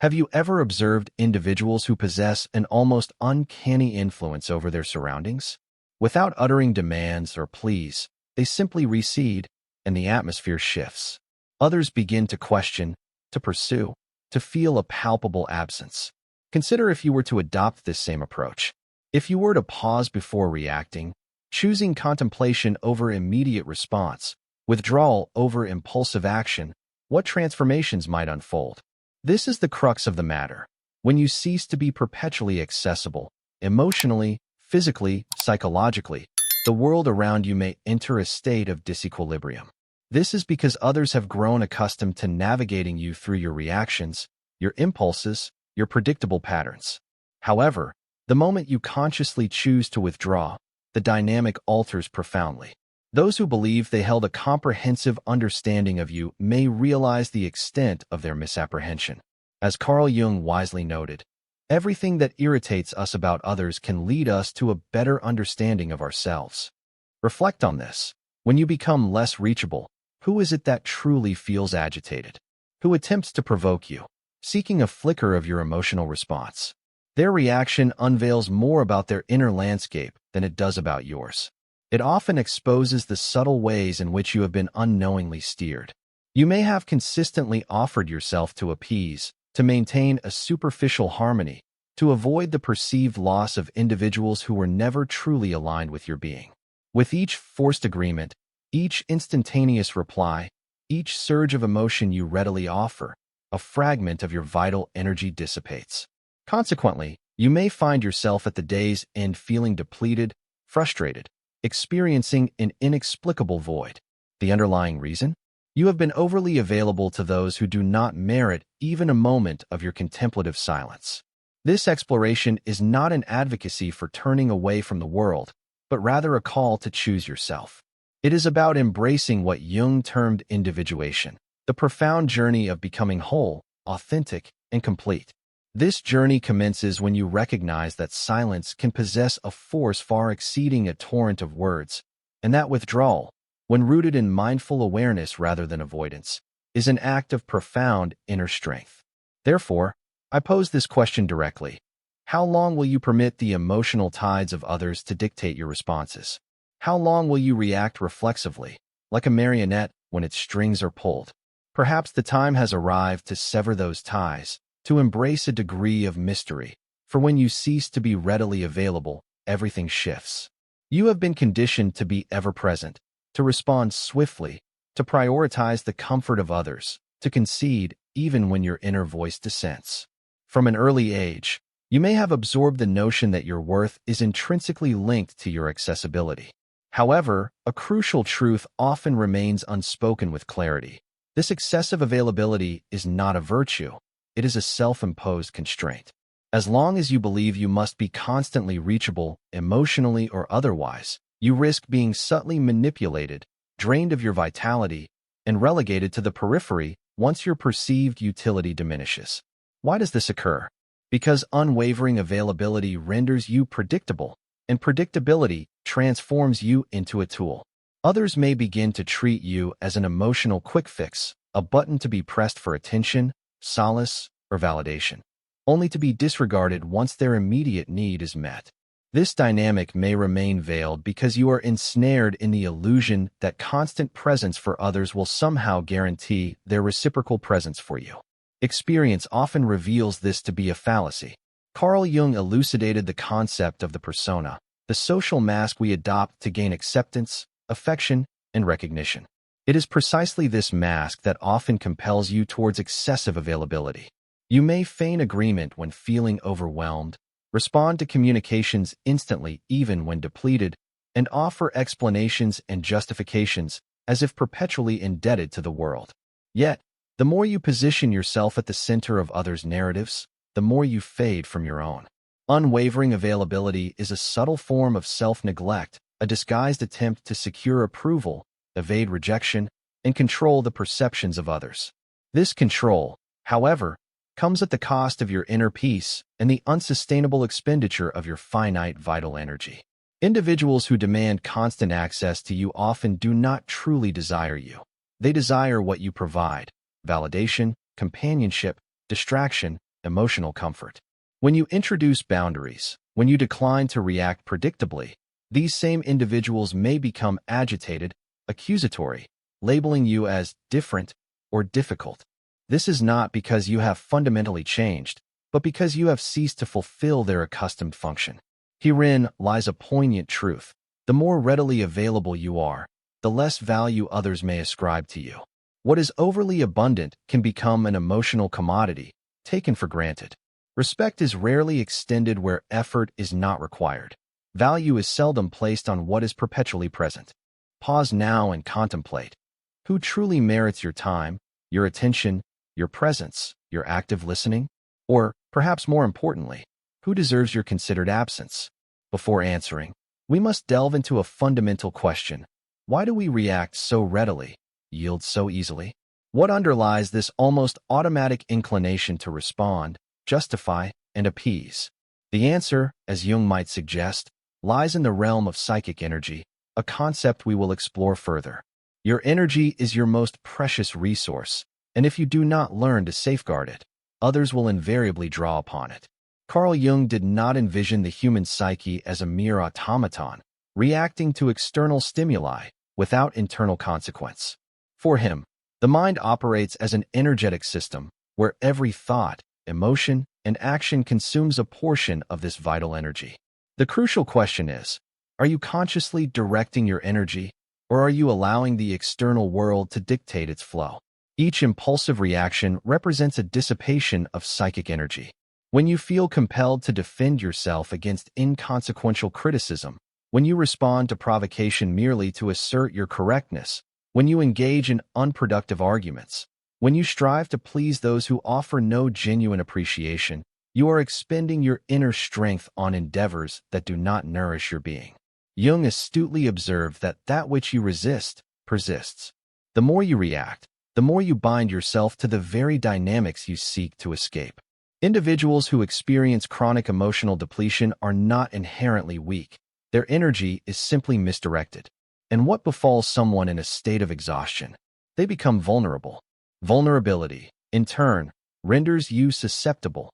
Have you ever observed individuals who possess an almost uncanny influence over their surroundings? Without uttering demands or pleas, they simply recede, and the atmosphere shifts. Others begin to question, to pursue, to feel a palpable absence. Consider if you were to adopt this same approach. If you were to pause before reacting, choosing contemplation over immediate response, withdrawal over impulsive action, what transformations might unfold? This is the crux of the matter. When you cease to be perpetually accessible, emotionally, physically, psychologically, the world around you may enter a state of disequilibrium. This is because others have grown accustomed to navigating you through your reactions, your impulses, your predictable patterns. However, the moment you consciously choose to withdraw, the dynamic alters profoundly. Those who believe they held a comprehensive understanding of you may realize the extent of their misapprehension. As Carl Jung wisely noted, everything that irritates us about others can lead us to a better understanding of ourselves. Reflect on this. When you become less reachable, who is it that truly feels agitated? Who attempts to provoke you, seeking a flicker of your emotional response? Their reaction unveils more about their inner landscape than it does about yours. It often exposes the subtle ways in which you have been unknowingly steered. You may have consistently offered yourself to appease, to maintain a superficial harmony, to avoid the perceived loss of individuals who were never truly aligned with your being. With each forced agreement, each instantaneous reply, each surge of emotion you readily offer, a fragment of your vital energy dissipates. Consequently, you may find yourself at the day's end feeling depleted, frustrated, experiencing an inexplicable void. The underlying reason? You have been overly available to those who do not merit even a moment of your contemplative silence. This exploration is not an advocacy for turning away from the world, but rather a call to choose yourself. It is about embracing what Jung termed individuation, the profound journey of becoming whole, authentic, and complete. This journey commences when you recognize that silence can possess a force far exceeding a torrent of words, and that withdrawal, when rooted in mindful awareness rather than avoidance, is an act of profound inner strength. Therefore, I pose this question directly. How long will you permit the emotional tides of others to dictate your responses? How long will you react reflexively, like a marionette when its strings are pulled? Perhaps the time has arrived to sever those ties, to embrace a degree of mystery, for when you cease to be readily available, everything shifts. You have been conditioned to be ever-present, to respond swiftly, to prioritize the comfort of others, to concede even when your inner voice dissents. From an early age, you may have absorbed the notion that your worth is intrinsically linked to your accessibility. However, a crucial truth often remains unspoken with clarity. This excessive availability is not a virtue. It is a self-imposed constraint. As long as you believe you must be constantly reachable, emotionally or otherwise, you risk being subtly manipulated, drained of your vitality, and relegated to the periphery once your perceived utility diminishes. Why does this occur? Because unwavering availability renders you predictable, and predictability transforms you into a tool. Others may begin to treat you as an emotional quick fix, a button to be pressed for attention, solace, or validation, only to be disregarded once their immediate need is met. This dynamic may remain veiled because you are ensnared in the illusion that constant presence for others will somehow guarantee their reciprocal presence for you. Experience often reveals this to be a fallacy. Carl Jung elucidated the concept of the persona, the social mask we adopt to gain acceptance, affection, and recognition. It is precisely this mask that often compels you towards excessive availability. You may feign agreement when feeling overwhelmed, respond to communications instantly even when depleted, and offer explanations and justifications as if perpetually indebted to the world. Yet, the more you position yourself at the center of others' narratives, the more you fade from your own. Unwavering availability is a subtle form of self-neglect, a disguised attempt to secure approval, evade rejection, and control the perceptions of others. This control, however, comes at the cost of your inner peace and the unsustainable expenditure of your finite vital energy. Individuals who demand constant access to you often do not truly desire you. They desire what you provide: validation, companionship, distraction, emotional comfort. When you introduce boundaries, when you decline to react predictably, these same individuals may become agitated, accusatory, labeling you as different or difficult. This is not because you have fundamentally changed, but because you have ceased to fulfill their accustomed function. Herein lies a poignant truth. The more readily available you are, the less value others may ascribe to you. What is overly abundant can become an emotional commodity, taken for granted. Respect is rarely extended where effort is not required. Value is seldom placed on what is perpetually present. Pause now and contemplate. Who truly merits your time, your attention, your presence, your active listening? Or, perhaps more importantly, who deserves your considered absence? Before answering, we must delve into a fundamental question. Why do we react so readily, yield so easily? What underlies this almost automatic inclination to respond, justify, and appease? The answer, as Jung might suggest, lies in the realm of psychic energy, a concept we will explore further. Your energy is your most precious resource, and if you do not learn to safeguard it, others will invariably draw upon it. Carl Jung did not envision the human psyche as a mere automaton, reacting to external stimuli without internal consequence. For him, the mind operates as an energetic system where every thought, emotion, and action consumes a portion of this vital energy. The crucial question is, are you consciously directing your energy, or are you allowing the external world to dictate its flow? Each impulsive reaction represents a dissipation of psychic energy. When you feel compelled to defend yourself against inconsequential criticism, when you respond to provocation merely to assert your correctness, when you engage in unproductive arguments, when you strive to please those who offer no genuine appreciation, you are expending your inner strength on endeavors that do not nourish your being. Jung astutely observed that which you resist persists. The more you react, the more you bind yourself to the very dynamics you seek to escape. Individuals who experience chronic emotional depletion are not inherently weak. Their energy is simply misdirected. And what befalls someone in a state of exhaustion? They become vulnerable. Vulnerability, in turn, renders you susceptible.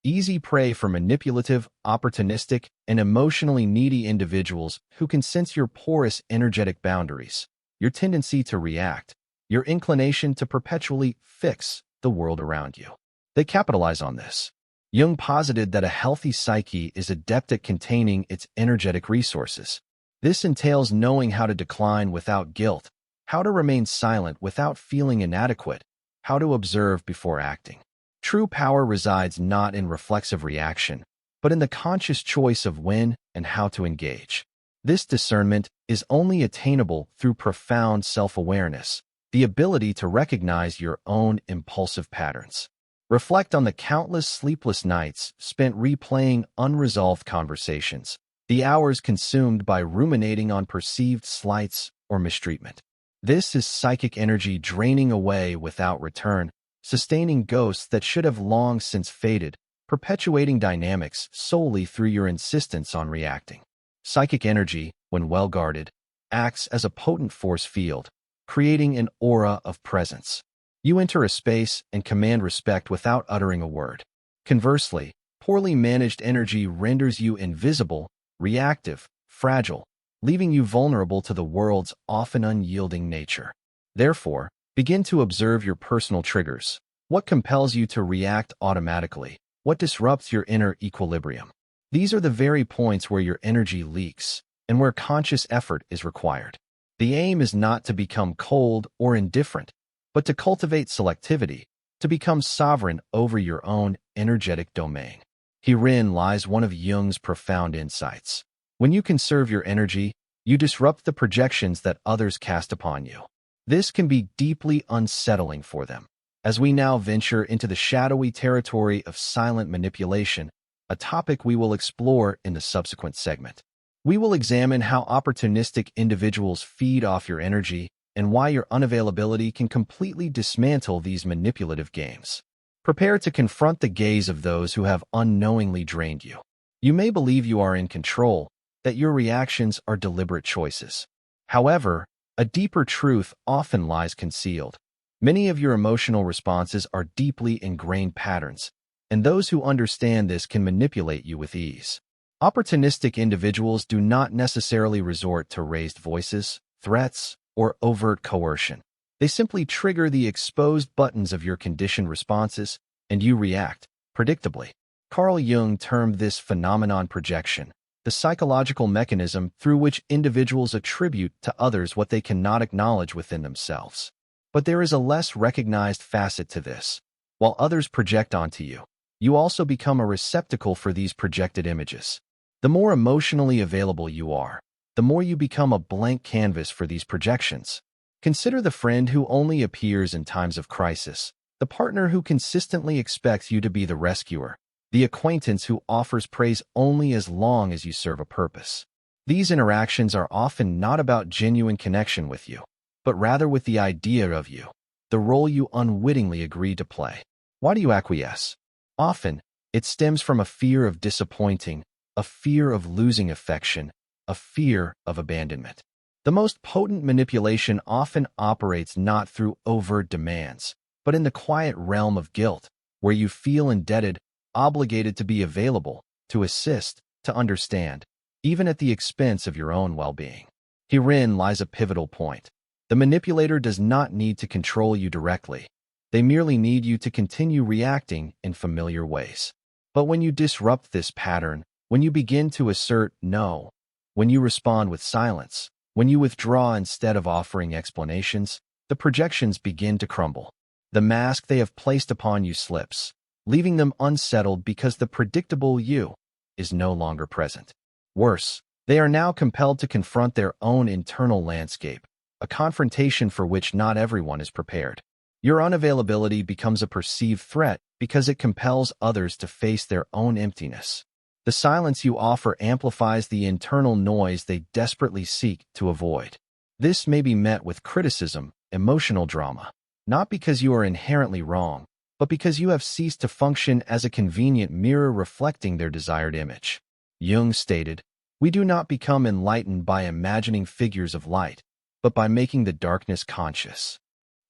Easy prey for manipulative, opportunistic, and emotionally needy individuals who can sense your porous energetic boundaries, your tendency to react, your inclination to perpetually fix the world around you. They capitalize on this. Jung posited that a healthy psyche is adept at containing its energetic resources. This entails knowing how to decline without guilt, how to remain silent without feeling inadequate, how to observe before acting. True power resides not in reflexive reaction, but in the conscious choice of when and how to engage. This discernment is only attainable through profound self-awareness, the ability to recognize your own impulsive patterns. Reflect on the countless sleepless nights spent replaying unresolved conversations, the hours consumed by ruminating on perceived slights or mistreatment. This is psychic energy draining away without return, sustaining ghosts that should have long since faded, perpetuating dynamics solely through your insistence on reacting. Psychic energy, when well guarded, acts as a potent force field, creating an aura of presence. You enter a space and command respect without uttering a word. Conversely, poorly managed energy renders you invisible, reactive, fragile, leaving you vulnerable to the world's often unyielding nature. Therefore, begin to observe your personal triggers. What compels you to react automatically? What disrupts your inner equilibrium? These are the very points where your energy leaks and where conscious effort is required. The aim is not to become cold or indifferent, but to cultivate selectivity, to become sovereign over your own energetic domain. Herein lies one of Jung's profound insights. When you conserve your energy, you disrupt the projections that others cast upon you. This can be deeply unsettling for them. As we now venture into the shadowy territory of silent manipulation, a topic we will explore in the subsequent segment. We will examine how opportunistic individuals feed off your energy and why your unavailability can completely dismantle these manipulative games. Prepare to confront the gaze of those who have unknowingly drained you. You may believe you are in control, that your reactions are deliberate choices. However, a deeper truth often lies concealed. Many of your emotional responses are deeply ingrained patterns, and those who understand this can manipulate you with ease. Opportunistic individuals do not necessarily resort to raised voices, threats, or overt coercion. They simply trigger the exposed buttons of your conditioned responses, and you react, predictably. Carl Jung termed this phenomenon projection, the psychological mechanism through which individuals attribute to others what they cannot acknowledge within themselves. But there is a less recognized facet to this. While others project onto you, you also become a receptacle for these projected images. The more emotionally available you are, the more you become a blank canvas for these projections. Consider the friend who only appears in times of crisis, the partner who consistently expects you to be the rescuer, the acquaintance who offers praise only as long as you serve a purpose. These interactions are often not about genuine connection with you, but rather with the idea of you, the role you unwittingly agreed to play. Why do you acquiesce? Often, it stems from a fear of disappointing, a fear of losing affection, a fear of abandonment. The most potent manipulation often operates not through overt demands, but in the quiet realm of guilt, where you feel indebted, obligated to be available, to assist, to understand, even at the expense of your own well-being. Herein lies a pivotal point. The manipulator does not need to control you directly. They merely need you to continue reacting in familiar ways. But when you disrupt this pattern, when you begin to assert no, when you respond with silence, when you withdraw instead of offering explanations, the projections begin to crumble. The mask they have placed upon you slips, leaving them unsettled because the predictable you is no longer present. Worse, they are now compelled to confront their own internal landscape, a confrontation for which not everyone is prepared. Your unavailability becomes a perceived threat because it compels others to face their own emptiness. The silence you offer amplifies the internal noise they desperately seek to avoid. This may be met with criticism, emotional drama, not because you are inherently wrong, but because you have ceased to function as a convenient mirror reflecting their desired image. Jung stated, "We do not become enlightened by imagining figures of light, but by making the darkness conscious."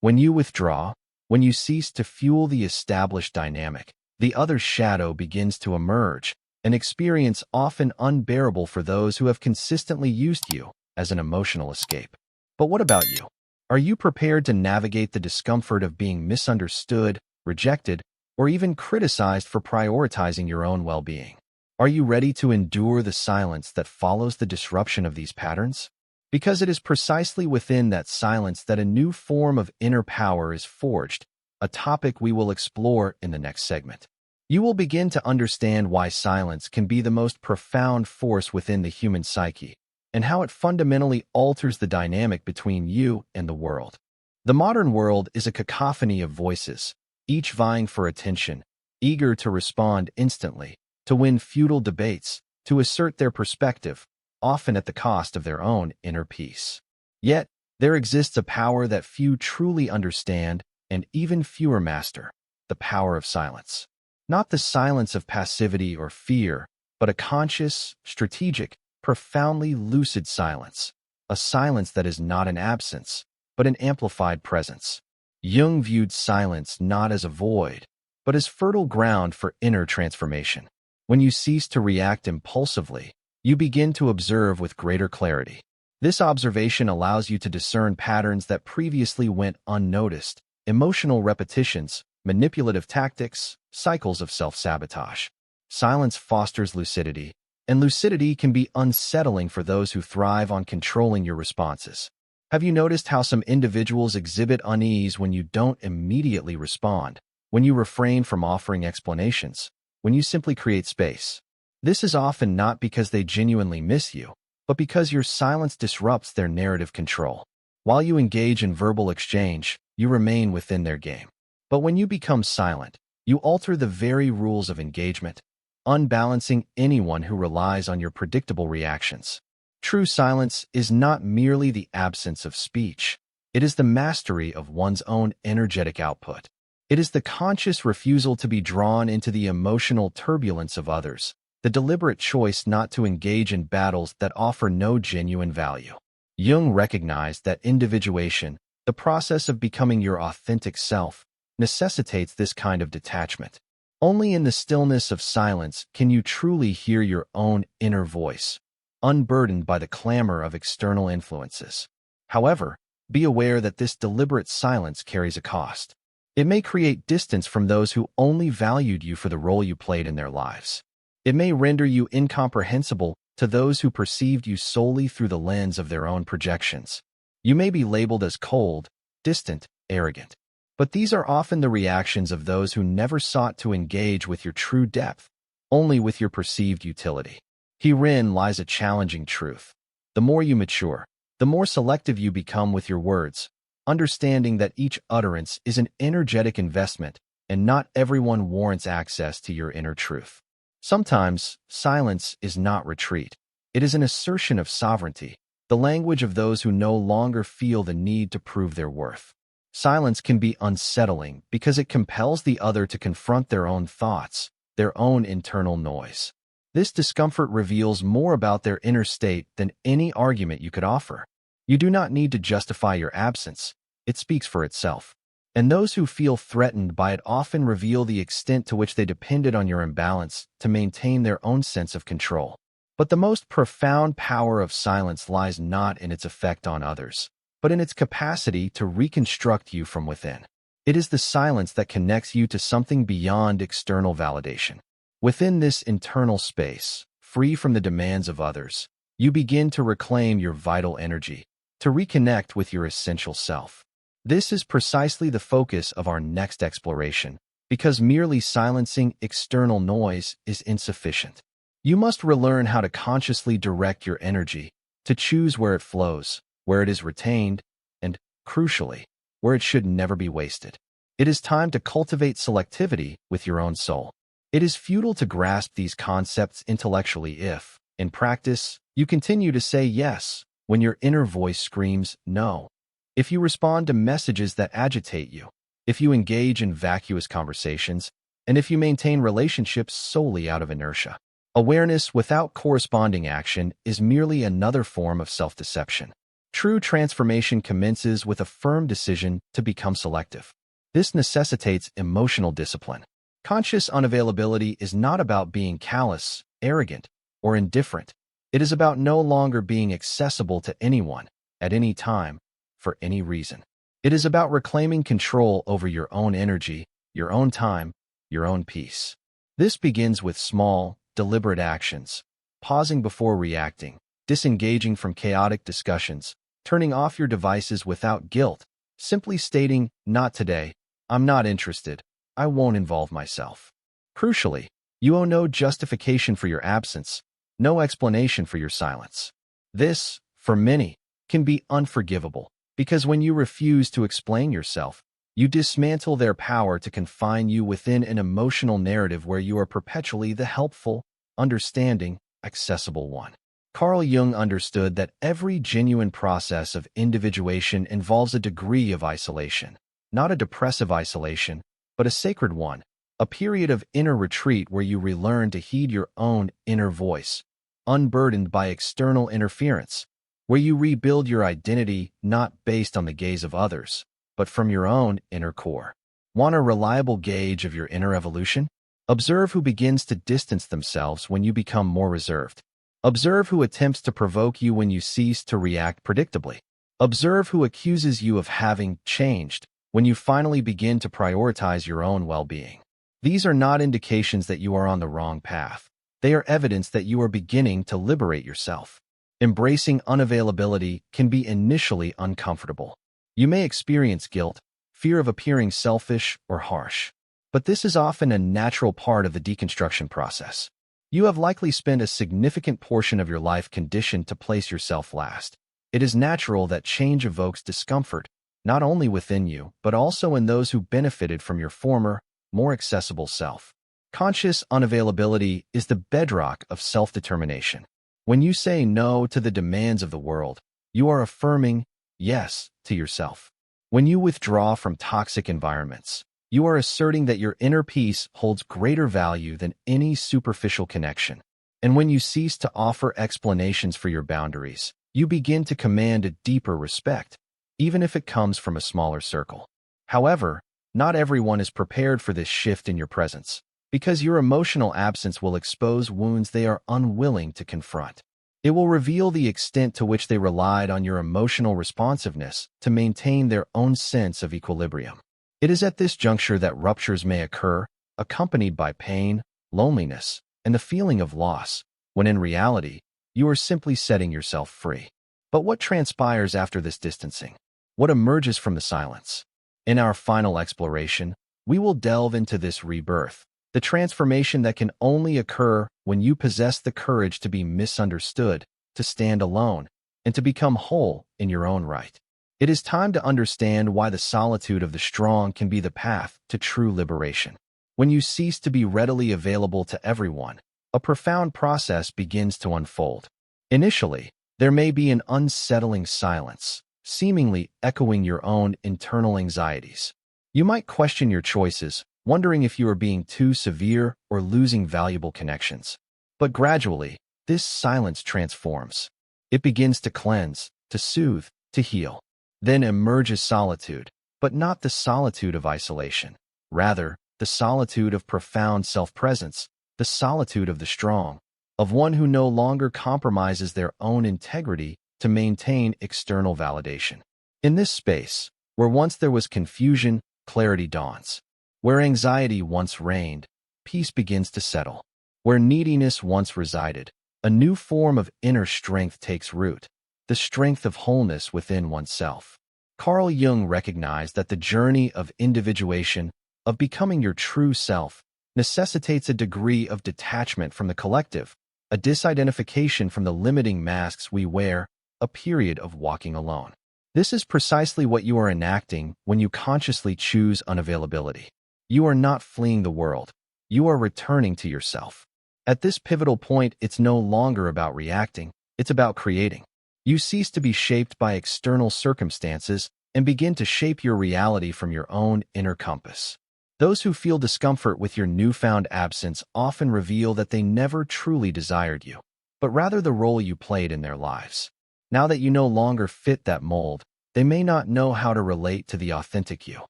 When you withdraw, when you cease to fuel the established dynamic, the other's shadow begins to emerge, an experience often unbearable for those who have consistently used you as an emotional escape. But what about you? Are you prepared to navigate the discomfort of being misunderstood, rejected, or even criticized for prioritizing your own well-being? Are you ready to endure the silence that follows the disruption of these patterns? Because it is precisely within that silence that a new form of inner power is forged, a topic we will explore in the next segment. You will begin to understand why silence can be the most profound force within the human psyche, and how it fundamentally alters the dynamic between you and the world. The modern world is a cacophony of voices, each vying for attention, eager to respond instantly, to win futile debates, to assert their perspective, often at the cost of their own inner peace. Yet, there exists a power that few truly understand and even fewer master, the power of silence. Not the silence of passivity or fear, but a conscious, strategic, profoundly lucid silence, a silence that is not an absence, but an amplified presence. Jung viewed silence not as a void, but as fertile ground for inner transformation. When you cease to react impulsively, you begin to observe with greater clarity. This observation allows you to discern patterns that previously went unnoticed, emotional repetitions, manipulative tactics, cycles of self-sabotage. Silence fosters lucidity, and lucidity can be unsettling for those who thrive on controlling your responses. Have you noticed how some individuals exhibit unease when you don't immediately respond, when you refrain from offering explanations, when you simply create space? This is often not because they genuinely miss you, but because your silence disrupts their narrative control. While you engage in verbal exchange, you remain within their game. But when you become silent, you alter the very rules of engagement, unbalancing anyone who relies on your predictable reactions. True silence is not merely the absence of speech. It is the mastery of one's own energetic output. It is the conscious refusal to be drawn into the emotional turbulence of others, the deliberate choice not to engage in battles that offer no genuine value. Jung recognized that individuation, the process of becoming your authentic self, necessitates this kind of detachment. Only in the stillness of silence can you truly hear your own inner voice, unburdened by the clamor of external influences. However, be aware that this deliberate silence carries a cost. It may create distance from those who only valued you for the role you played in their lives. It may render you incomprehensible to those who perceived you solely through the lens of their own projections. You may be labeled as cold, distant, arrogant. But these are often the reactions of those who never sought to engage with your true depth, only with your perceived utility. Herein lies a challenging truth. The more you mature, the more selective you become with your words, understanding that each utterance is an energetic investment, and not everyone warrants access to your inner truth. Sometimes, silence is not retreat. It is an assertion of sovereignty, the language of those who no longer feel the need to prove their worth. Silence can be unsettling because it compels the other to confront their own thoughts, their own internal noise. This discomfort reveals more about their inner state than any argument you could offer. You do not need to justify your absence. It speaks for itself. And those who feel threatened by it often reveal the extent to which they depended on your imbalance to maintain their own sense of control. But the most profound power of silence lies not in its effect on others, but in its capacity to reconstruct you from within. It is the silence that connects you to something beyond external validation. Within this internal space, free from the demands of others, you begin to reclaim your vital energy, to reconnect with your essential self. This is precisely the focus of our next exploration, because merely silencing external noise is insufficient. You must relearn how to consciously direct your energy, to choose where it flows, where it is retained, and, crucially, where it should never be wasted. It is time to cultivate selectivity with your own soul. It is futile to grasp these concepts intellectually if, in practice, you continue to say yes when your inner voice screams no. If you respond to messages that agitate you, if you engage in vacuous conversations, and if you maintain relationships solely out of inertia. Awareness without corresponding action is merely another form of self-deception. True transformation commences with a firm decision to become selective. This necessitates emotional discipline. Conscious unavailability is not about being callous, arrogant, or indifferent. It is about no longer being accessible to anyone, at any time, for any reason. It is about reclaiming control over your own energy, your own time, your own peace. This begins with small, deliberate actions, pausing before reacting, disengaging from chaotic discussions, turning off your devices without guilt, simply stating, "Not today, I'm not interested, I won't involve myself." Crucially, you owe no justification for your absence, no explanation for your silence. This, for many, can be unforgivable, because when you refuse to explain yourself, you dismantle their power to confine you within an emotional narrative where you are perpetually the helpful, understanding, accessible one. Carl Jung understood that every genuine process of individuation involves a degree of isolation, not a depressive isolation, but a sacred one, a period of inner retreat where you relearn to heed your own inner voice, unburdened by external interference, where you rebuild your identity not based on the gaze of others, but from your own inner core. Want a reliable gauge of your inner evolution? Observe who begins to distance themselves when you become more reserved. Observe who attempts to provoke you when you cease to react predictably. Observe who accuses you of having changed when you finally begin to prioritize your own well-being. These are not indications that you are on the wrong path. They are evidence that you are beginning to liberate yourself. Embracing unavailability can be initially uncomfortable. You may experience guilt, fear of appearing selfish or harsh. But this is often a natural part of the deconstruction process. You have likely spent a significant portion of your life conditioned to place yourself last. It is natural that change evokes discomfort, not only within you, but also in those who benefited from your former, more accessible self. Conscious unavailability is the bedrock of self-determination. When you say no to the demands of the world, you are affirming yes to yourself. When you withdraw from toxic environments, you are asserting that your inner peace holds greater value than any superficial connection. And when you cease to offer explanations for your boundaries, you begin to command a deeper respect, even if it comes from a smaller circle. However, not everyone is prepared for this shift in your presence. because your emotional absence will expose wounds they are unwilling to confront. It will reveal the extent to which they relied on your emotional responsiveness to maintain their own sense of equilibrium. It is at this juncture that ruptures may occur, accompanied by pain, loneliness, and the feeling of loss, when in reality, you are simply setting yourself free. But what transpires after this distancing? What emerges from the silence? In our final exploration, we will delve into this rebirth, the transformation that can only occur when you possess the courage to be misunderstood, to stand alone, and to become whole in your own right. It is time to understand why the solitude of the strong can be the path to true liberation. When you cease to be readily available to everyone, a profound process begins to unfold. Initially, there may be an unsettling silence, seemingly echoing your own internal anxieties. You might question your choices, wondering if you are being too severe or losing valuable connections. But gradually, this silence transforms. It begins to cleanse, to soothe, to heal. Then emerges solitude, but not the solitude of isolation. Rather, the solitude of profound self-presence, the solitude of the strong, of one who no longer compromises their own integrity to maintain external validation. In this space, where once there was confusion, clarity dawns. Where anxiety once reigned, peace begins to settle. Where neediness once resided, a new form of inner strength takes root, the strength of wholeness within oneself. Carl Jung recognized that the journey of individuation, of becoming your true self, necessitates a degree of detachment from the collective, a disidentification from the limiting masks we wear, a period of walking alone. This is precisely what you are enacting when you consciously choose unavailability. You are not fleeing the world. You are returning to yourself. At this pivotal point, it's no longer about reacting, it's about creating. You cease to be shaped by external circumstances and begin to shape your reality from your own inner compass. Those who feel discomfort with your newfound absence often reveal that they never truly desired you, but rather the role you played in their lives. Now that you no longer fit that mold, they may not know how to relate to the authentic you.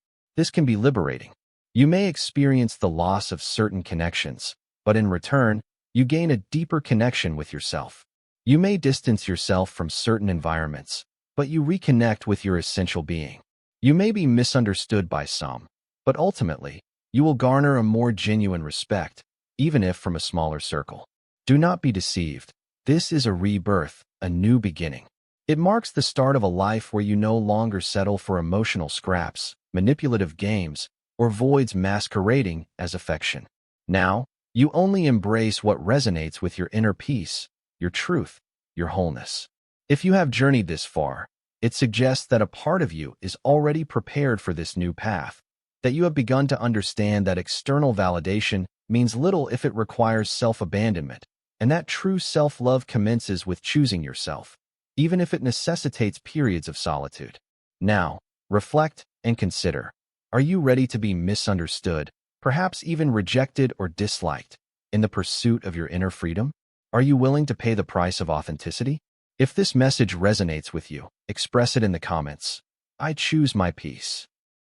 This can be liberating. You may experience the loss of certain connections, but in return, you gain a deeper connection with yourself. You may distance yourself from certain environments, but you reconnect with your essential being. You may be misunderstood by some, but ultimately, you will garner a more genuine respect, even if from a smaller circle. Do not be deceived. This is a rebirth, a new beginning. It marks the start of a life where you no longer settle for emotional scraps, manipulative games, or voids masquerading as affection. Now, you only embrace what resonates with your inner peace, your truth, your wholeness. If you have journeyed this far, it suggests that a part of you is already prepared for this new path, that you have begun to understand that external validation means little if it requires self-abandonment, and that true self-love commences with choosing yourself, even if it necessitates periods of solitude. Now, reflect and consider. Are you ready to be misunderstood, perhaps even rejected or disliked, in the pursuit of your inner freedom? Are you willing to pay the price of authenticity? If this message resonates with you, express it in the comments. I choose my peace.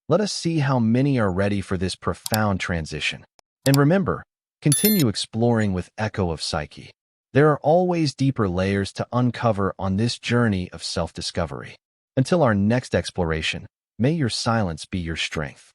Let us see how many are ready for this profound transition. And remember, continue exploring with Echo of Psyche. There are always deeper layers to uncover on this journey of self-discovery. Until our next exploration, may your silence be your strength.